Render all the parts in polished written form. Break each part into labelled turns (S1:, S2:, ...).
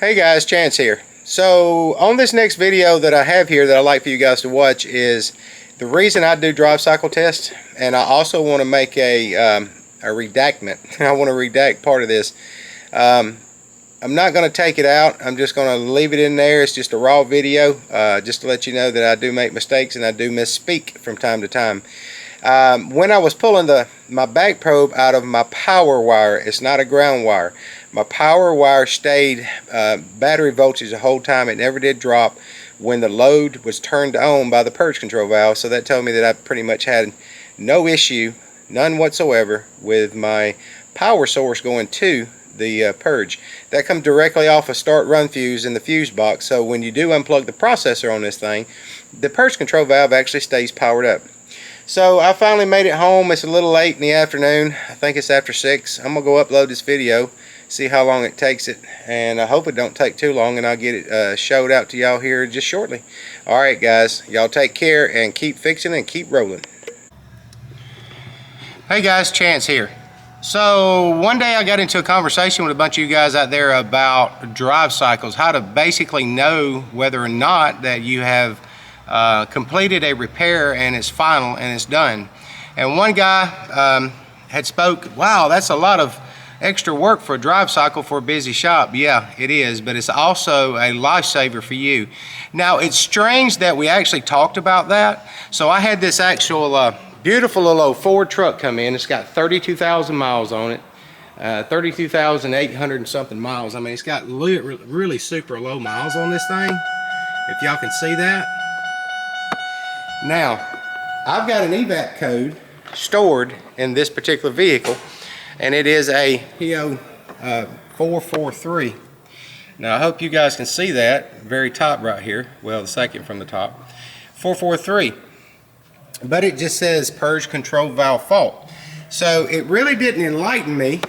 S1: Hey guys, Chance here. So on this next video that I have here that I'd like for you guys to watch is the reason I do drive cycle tests, and I also want to make a redactment. I want to redact part of this. I'm not going to take it out. I'm just going to leave it in there. It's just a raw video, just to let you know that I do make mistakes and I do misspeak from time to time. When I was pulling my back probe out of my power wire, it's not a ground wire. My power wire stayed battery voltage the whole time. It never did drop when the load was turned on by the purge control valve. So that told me that I pretty much had no issue, none whatsoever, with my power source going to the purge. That comes directly off a start run fuse in the fuse box. So when you do unplug the processor on this thing, the purge control valve actually stays powered up. So I finally made it home. It's a little late in the afternoon. I think it's after 6. I'm gonna go upload this video, see how long it takes it, and I hope it don't take too long, and I'll get it showed out to y'all here just shortly. Alright guys, y'all take care and keep fixing and keep rolling. Hey guys, Chance here. So one day I got into a conversation with a bunch of you guys out there about drive cycles, how to basically know whether or not that you have completed a repair and it's final and it's done. And one guy had spoke, wow, that's a lot of extra work for a drive cycle for a busy shop. Yeah, it is, but it's also a lifesaver for you. Now, it's strange that we actually talked about that. So I had this actual beautiful little old Ford truck come in. It's got 32,000 miles on it, 32,800 and something miles. I mean, it's got really super low miles on this thing, if y'all can see that. Now, I've got an Evap code stored in this particular vehicle, and it is a PO 443. Now, I hope you guys can see that very top right here. Well, the second from the top, 443. But it just says purge control valve fault. So it really didn't enlighten me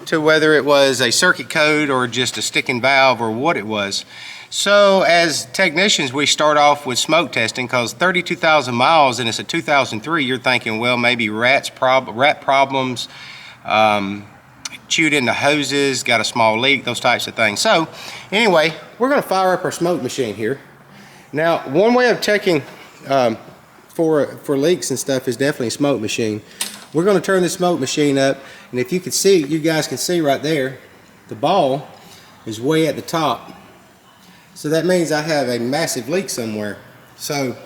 S1: to whether it was a circuit code or just a sticking valve or what it was. So as technicians, we start off with smoke testing, because 32,000 miles and it's a 2003, you're thinking, well, maybe rat problems, chewed in the hoses, got a small leak, those types of things. So anyway, we're going to fire up our smoke machine here. Now, one way of checking for leaks and stuff is definitely a smoke machine. We're going to turn the smoke machine up, and if you can see, you guys can see right there, the ball is way at the top. So that means I have a massive leak somewhere. So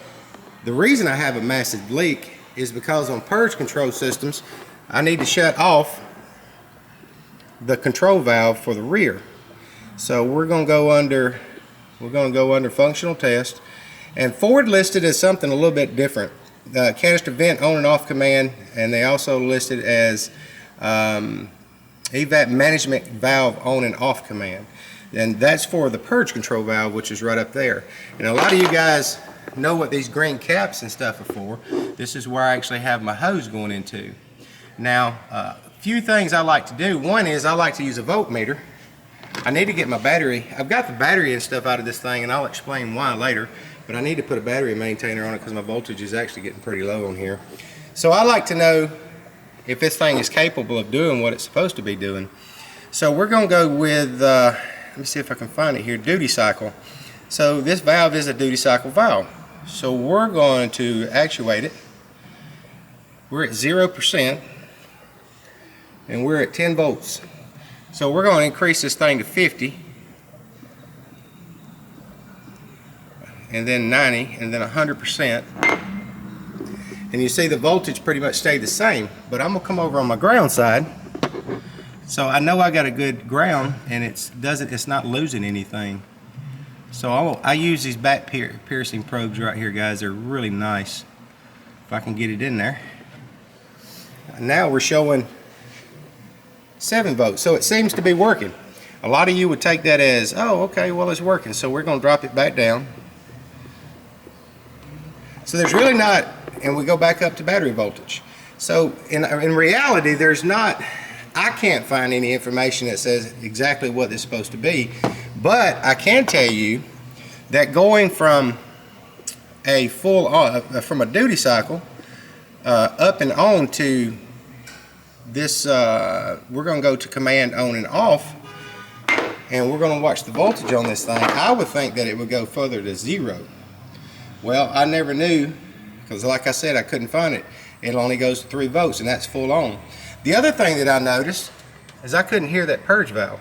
S1: the reason I have a massive leak is because on purge control systems, I need to shut off the control valve for the rear. So we're going to go under functional test, and Ford listed as something a little bit different. The canister vent on and off command, and they also listed as Evap management valve on and off command. And that's for the purge control valve, which is right up there. And a lot of you guys know what these green caps and stuff are for. This is where I actually have my hose going into. Now, a few things I like to do. One is I like to use a voltmeter. I need to get my battery. I've got the battery and stuff out of this thing, and I'll explain why later. But I need to put a battery maintainer on it because my voltage is actually getting pretty low on here. So I like to know if this thing is capable of doing what it's supposed to be doing. So we're going to go with, let me see if I can find it here, duty cycle. So this valve is a duty cycle valve. So we're going to actuate it. We're at 0% and we're at 10 volts. So we're going to increase this thing to 50, and then 90, and then 100%. And you see the voltage pretty much stayed the same, but I'm gonna come over on my ground side. So I know I got a good ground, and it's not losing anything. So I use these back piercing probes right here, guys. They're really nice. If I can get it in there. Now we're showing 7 volts, so it seems to be working. A lot of you would take that as, oh, okay, well, it's working. So we're gonna drop it back down. So there's really not, and we go back up to battery voltage. So in reality, there's not, I can't find any information that says exactly what it's supposed to be, but I can tell you that going from a from a duty cycle up and on to this, we're going to go to command on and off, and we're going to watch the voltage on this thing. I would think that it would go further to 0. Well, I never knew, because like I said, I couldn't find it. It only goes to 3 volts, and that's full on. The other thing that I noticed is I couldn't hear that purge valve.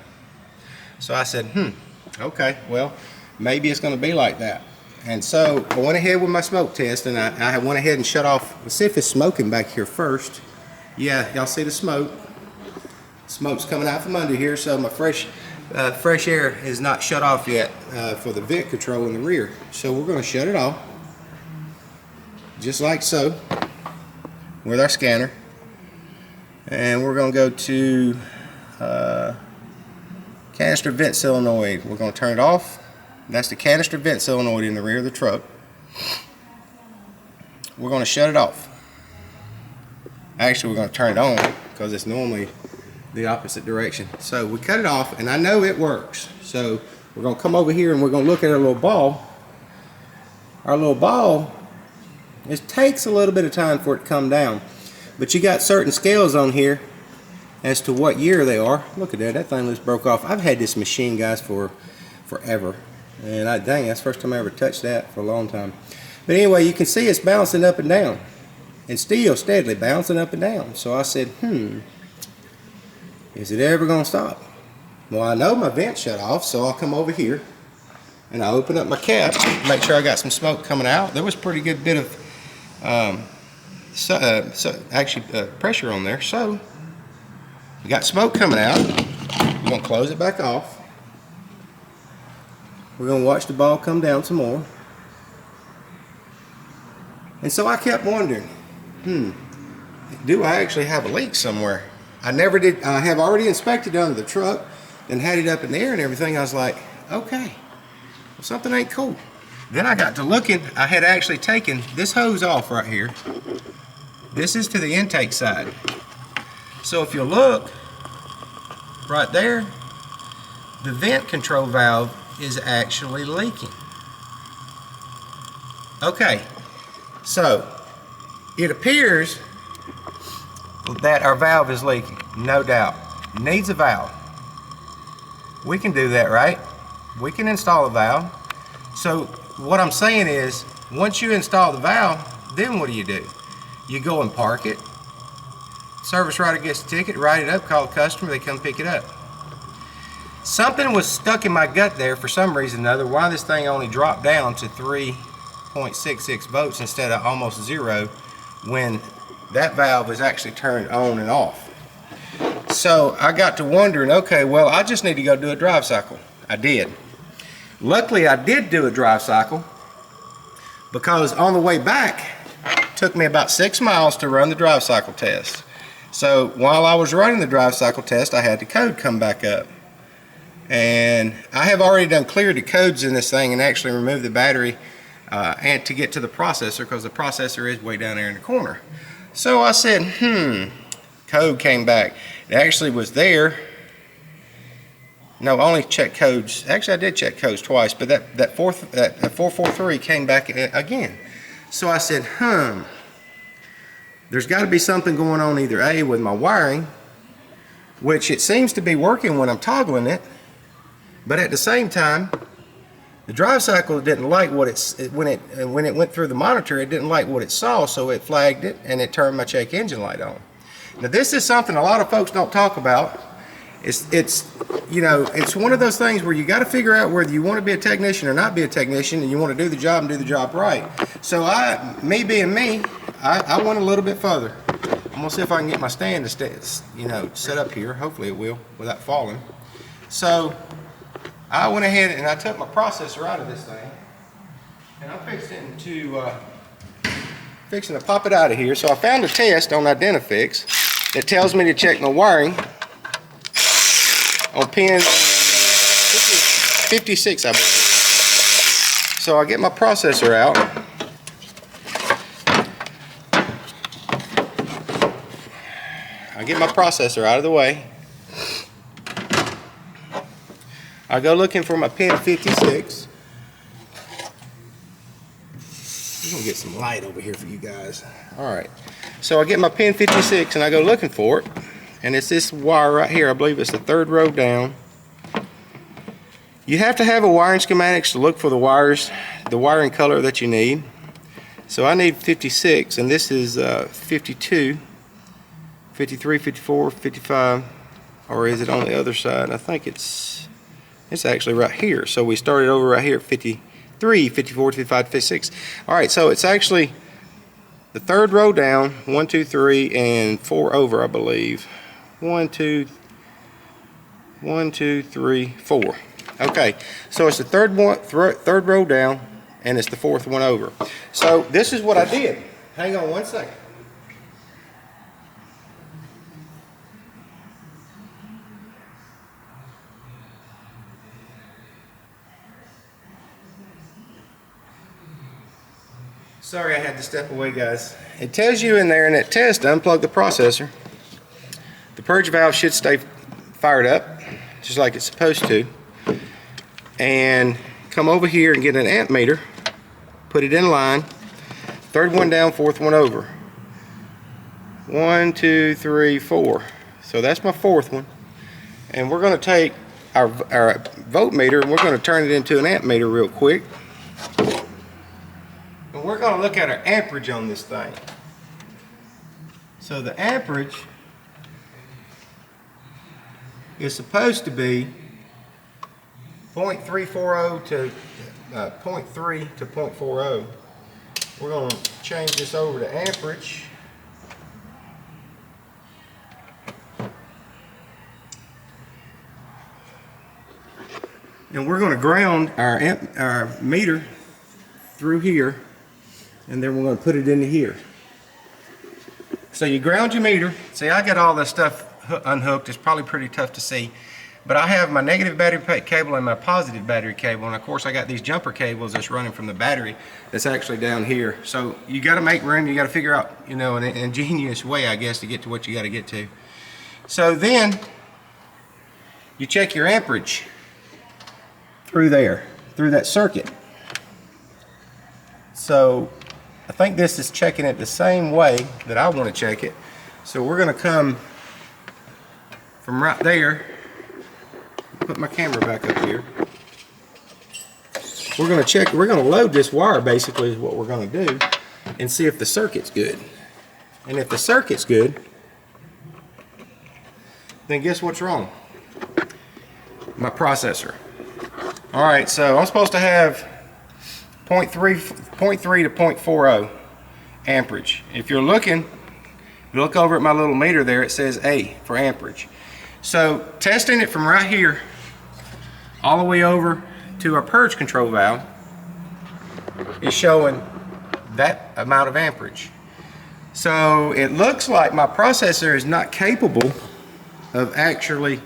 S1: So I said, okay, well, maybe it's going to be like that. And so I went ahead with my smoke test, and I went ahead and shut off. Let's see if it's smoking back here first. Yeah, y'all see the smoke. Smoke's coming out from under here, so my fresh air is not shut off yet for the vent control in the rear. So we're going to shut it off, just like so, with our scanner. And we're going to go to canister vent solenoid. We're going to turn it off. That's the canister vent solenoid in the rear of the truck. We're going to shut it off. Actually, we're going to turn it on because it's normally the opposite direction. So we cut it off, and I know it works. So we're going to come over here and we're going to look at our little ball. Our little ball, it takes a little bit of time for it to come down. But you got certain scales on here as to what year they are. Look at that, that thing just broke off. I've had this machine, guys, for forever. And dang, that's the first time I ever touched that for a long time. But anyway, you can see it's bouncing up and down. And still steadily bouncing up and down. So I said, is it ever going to stop? Well, I know my vent shut off, so I'll come over here and I open up my cap, make sure I got some smoke coming out. There was a pretty good bit of pressure on there. So we got smoke coming out. We're going to close it back off. We're going to watch the ball come down some more. And so I kept wondering, do I actually have a leak somewhere? I never did. I have already inspected under the truck and had it up in the air and everything. I was like, okay, well, something ain't cool. Then I got to looking. I had actually taken this hose off right here. This is to the intake side. So if you look right there, the vent control valve is actually leaking. Okay, so it appears that our valve is leaking, no doubt. Needs a valve. We can do that, right? We can install a valve. So what I'm saying is, once you install the valve, then what do? You go and park it. Service writer gets the ticket, write it up, call the customer, they come pick it up. Something was stuck in my gut there for some reason or another, why this thing only dropped down to 3.66 volts instead of almost 0 when that valve is actually turned on and off. So I got to wondering, okay, well, I just need to go do a drive cycle. I did. Luckily, I did do a drive cycle because on the way back, it took me about 6 miles to run the drive cycle test. So while I was running the drive cycle test, I had the code come back up. And I have already done cleared the codes in this thing and actually removed the battery and to get to the processor, because the processor is way down there in the corner. So I said, code came back. It actually was there. No, I only checked codes. Actually, I did check codes twice, but that 443 came back again. So I said, there's got to be something going on either A, with my wiring, which it seems to be working when I'm toggling it, but at the same time, the drive cycle didn't like what when it went through the monitor, it didn't like what it saw, so it flagged it and it turned my check engine light on. Now this is something a lot of folks don't talk about. It's you know, it's one of those things where you got to figure out whether you want to be a technician or not be a technician, and you want to do the job and do the job right. So me being me, I went a little bit further. I'm gonna see if I can get my stand to set up here. Hopefully it will without falling. So I went ahead and I took my processor out of this thing, and I'm fixing to pop it out of here. So I found a test on Identifix that tells me to check my wiring on pin 56, I believe. So I get my processor out. I get my processor out of the way. I go looking for my pin 56. I'm gonna get some light over here for you guys. Alright, so I get my pin 56 and I go looking for it, and it's this wire right here. I believe it's the 3rd row down. You have to have a wiring schematics to look for the wires, the wiring color that you need. So I need 56, and this is 52, 53, 54, 55, or is it on the other side? I think it's actually right here. So we started over right here at 53, 54, 55, 56. All right, so it's actually the third row down, 1, 2, 3, and 4 over, I believe. 1, 2, 3, 4. Okay, so it's the third row down, and it's the fourth one over. So this is what I did. Hang on one second. Sorry I had to step away, guys. It tells you in there in that test to unplug the processor. The purge valve should stay fired up, just like it's supposed to. And come over here and get an amp meter, put it in line. Third one down, fourth one over. 1, 2, 3, 4. So that's my fourth one. And we're going to take our voltmeter and we're going to turn it into an amp meter real quick. And we're going to look at our amperage on this thing. So the amperage is supposed to be 0.340 to 0.3 to 0.40. We're going to change this over to amperage. And we're going to ground our meter through here, and then we're going to put it into here. So you ground your meter. See, I got all this stuff unhooked. It's probably pretty tough to see, but I have my negative battery cable and my positive battery cable, and of course I got these jumper cables that's running from the battery that's actually down here. So you got to make room. You got to figure out, you know, an ingenious way, I guess, to get to what you got to get to. So then you check your amperage through there, through that circuit. So I think this is checking it the same way that I want to check it. So we're going to come from right there, put my camera back up here. We're going to check, we're going to load this wire basically is what we're going to do, and see if the circuit's good. And if the circuit's good, then guess what's wrong? My processor. Alright, so I'm supposed to have 0.3 to 0.40 amperage. If you're looking, you look over at my little meter there, it says A for amperage. So testing it from right here all the way over to our purge control valve is showing that amount of amperage. So it looks like my processor is not capable of actually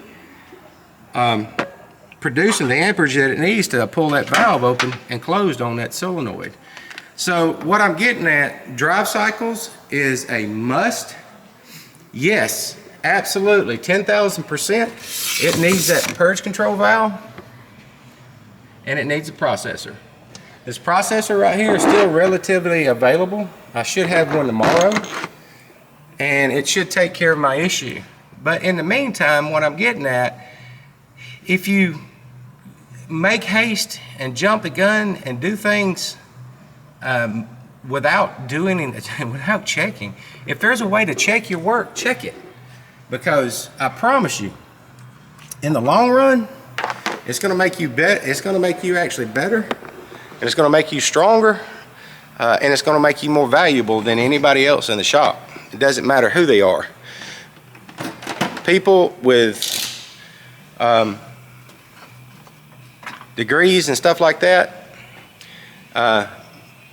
S1: producing the amperage that it needs to pull that valve open and closed on that solenoid. So what I'm getting at, drive cycles is a must. Yes, absolutely, 10,000%. It needs that purge control valve, and it needs a processor. This processor right here is still relatively available. I should have one tomorrow, and it should take care of my issue. But in the meantime, what I'm getting at, if you make haste and jump the gun and do things without checking, if there's a way to check your work, check it. Because I promise you, in the long run, it's going to make you it's going to make you actually better, and it's going to make you stronger, and it's going to make you more valuable than anybody else in the shop. It doesn't matter who they are. People with degrees and stuff like that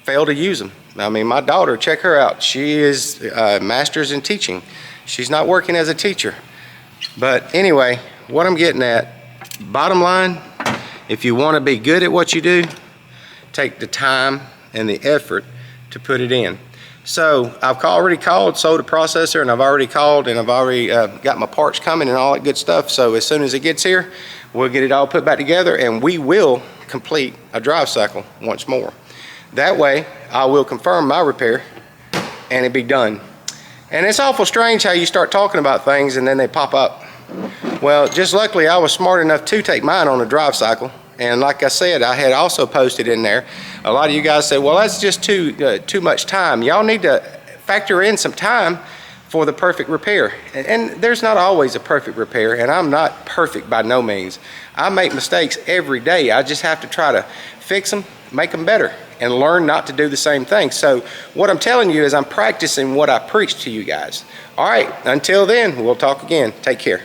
S1: fail to use them. I mean, my daughter, check her out. She is master's in teaching. She's not working as a teacher. But anyway, what I'm getting at, bottom line, if you want to be good at what you do, take the time and the effort to put it in. So I've already called, sold a processor, and I've already called, and I've already got my parts coming and all that good stuff. So as soon as it gets here, we'll get it all put back together, and we will complete a drive cycle once more. That way, I will confirm my repair, and it'll be done. And it's awful strange how you start talking about things and then they pop up. Well, just luckily I was smart enough to take mine on a drive cycle, And like I said, I had also posted in there, a lot of you guys said, well, that's just too much time. Y'all need to factor in some time for the perfect repair. And there's not always a perfect repair, and I'm not perfect by no means. I make mistakes every day. I just have to try to fix them, make them better, and learn not to do the same thing. So what I'm telling you is I'm practicing what I preach to you guys. All right, until then, we'll talk again. Take care.